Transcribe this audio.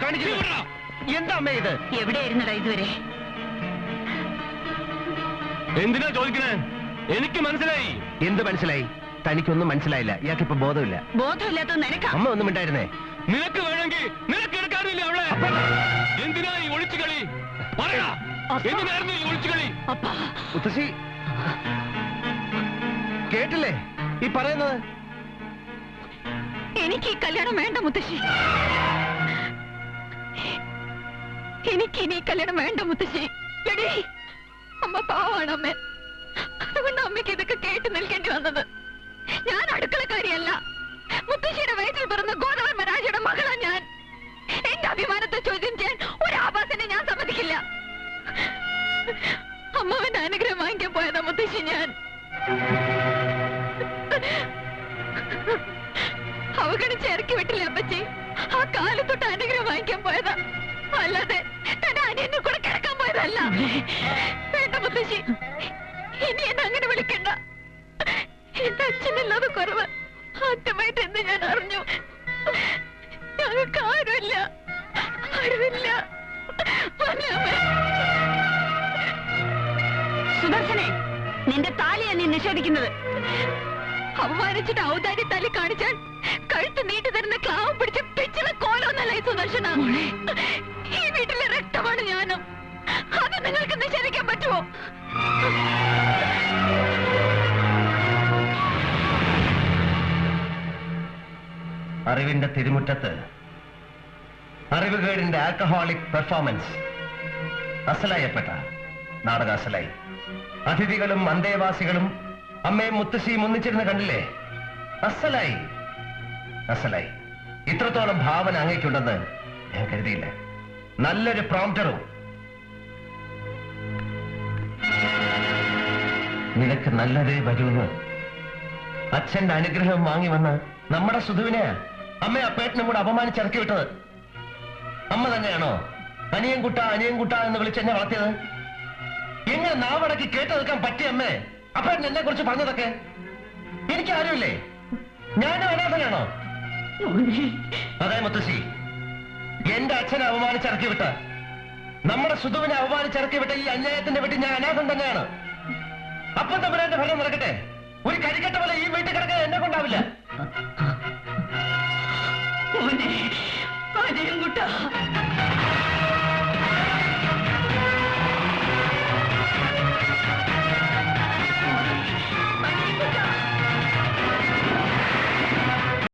കാണിക്കുന്നു. എന്താ അമ്മ ഇത്? എവിടെയായിരുന്നടാ ഇതുവരെ? എന്തിനാ ചോദിക്കണേ? എനിക്ക് മനസ്സിലായി. എന്ത് മനസ്സിലായി? തനിക്കൊന്നും മനസ്സിലായില്ല. ഇയാൾക്കിപ്പോ ബോധമില്ല. ബോധമില്ലാത്ത നിനക്കാ. അമ്മ ഒന്നും ഉണ്ടായിരുന്നേ. നിനക്ക് വേണമെങ്കിൽ നിനക്ക് എടുക്കാറില്ല അവളെ. എന്തിനാ ഈ ഒളിച്ചു കളി? പറയാ, എന്തിനായിരുന്നു ഈ ഒളിച്ചു കളി? മുത്തശ്ശി കേട്ടില്ലേ ഈ പറയുന്നത്? എനിക്ക് ഈ കല്യാണം വേണ്ട മുത്തശ്ശി. എനിക്ക് ഇനി കല്യാണം വേണ്ട മുത്തശ്ശി. എടീ, അമ്മ പാവാണ് അമ്മ. അതുകൊണ്ട് അമ്മയ്ക്ക് ഇതൊക്കെ കേട്ട് നിൽക്കേണ്ടി വന്നത്. ഞാൻ അടുക്കളക്കാരിയല്ല. മുത്തശ്ശിയുടെ വയറ്റിൽ പിറന്ന ഗോദവർമ്മ രാജയുടെ മകളാ ഞാൻ. എന്റെ അഭിമാനത്തെ ചോദ്യം ചെയ്യാൻ ഒരു ആഭാസനെ ഞാൻ സമ്മതിക്കില്ല. അമ്മാവന്റെ അനുഗ്രഹം വാങ്ങിക്കാൻ പോയതാ മുത്തശ്ശി ഞാൻ. അവഗണിച്ച് ഇറക്കി വിട്ടില്ല അപ്പച്ചി. ആ കാലത്തൊട്ട് അനുഗ്രഹം വാങ്ങിക്കാൻ പോയതാ, അല്ലാതെ തന്റെ അനിയനെ കൂടെ കിടക്കാൻ പോയതല്ല. വേണ്ട മുത്തശ്ശി, ഇനി എന്നെ അങ്ങനെ വിളിക്കണ്ട. എന്റെ അച്ഛനല്ലാതെ കുറവ് ആദ്യമായിട്ട് എന്ന് ഞാൻ അറിഞ്ഞു. ഞങ്ങൾക്ക് ആരുമില്ല, ആരുമില്ല. സുദർശനെ, നിന്റെ താലിയാ നീ നിഷേധിക്കുന്നത്. അവമാനിച്ചിട്ട് ഔദാര്യ തലി കാണിച്ചാൽ കഴുത്ത് നീട്ടി തരുന്ന ക്ലാവും പിടിച്ച് പിച്ചില കോലൊന്നല്ല ഈ സുദർശന. ഈ വീട്ടിലെ രക്തമാണ് ഞാനും. അത് നിങ്ങൾക്ക് നിഷേധിക്കാൻ പറ്റുമോ? അറിവിന്റെ തിരുമുറ്റത്ത് അറിവുകേടിന്റെ ആൽക്കഹോളിക് പെർഫോമൻസ് അസലായപ്പെട്ട നാടക അസലായി. അതിഥികളും അന്തേവാസികളും അമ്മയും മുത്തശ്ശിയും ഒന്നിച്ചിരുന്ന് കണ്ടില്ലേ? അസലായി, അസലായി. ഇത്രത്തോളം ഭാവന അങ്ങേക്കുണ്ടെന്ന് ഞാൻ കരുതിയില്ല. നല്ലൊരു പ്രോംപ്റ്ററും. നിനക്ക് നല്ലതേ വരൂന്ന് അച്ഛന്റെ അനുഗ്രഹം വാങ്ങി വന്ന് നമ്മുടെ സുധുവിനെ അമ്മ അപ്പേട്ടനും കൂടെ അപമാനിച്ചിറക്കി വിട്ടത്. അമ്മ തന്നെയാണോ അനിയൻ കുട്ട എന്ന് വിളിച്ചെന്നെ വളർത്തിയത്? എങ്ങനെ നാവടക്കി കേട്ടു നിൽക്കാൻ പറ്റിയ അമ്മേ അപ്പേട്ടൻ എന്നെ കുറിച്ച് പറഞ്ഞതൊക്കെ? എനിക്ക് ആരുമില്ലേ? ഞാനും അനാഥനാണോ? അതെ മുത്തശ്ശി, എന്റെ അച്ഛനെ അപമാനിച്ചിറക്കി വിട്ട, നമ്മുടെ സുധുവിനെ അപമാനിച്ചിറക്കി വിട്ട ഈ അന്യായത്തിന്റെ വീട്ടിൽ ഞാൻ അനാഥൻ തന്നെയാണ്. അപ്പം തമ്പുരാന്റെ ഭരണം നടക്കട്ടെ. ഒരു കരിക്കട്ട പോലെ ഈ വീട്ടിൽ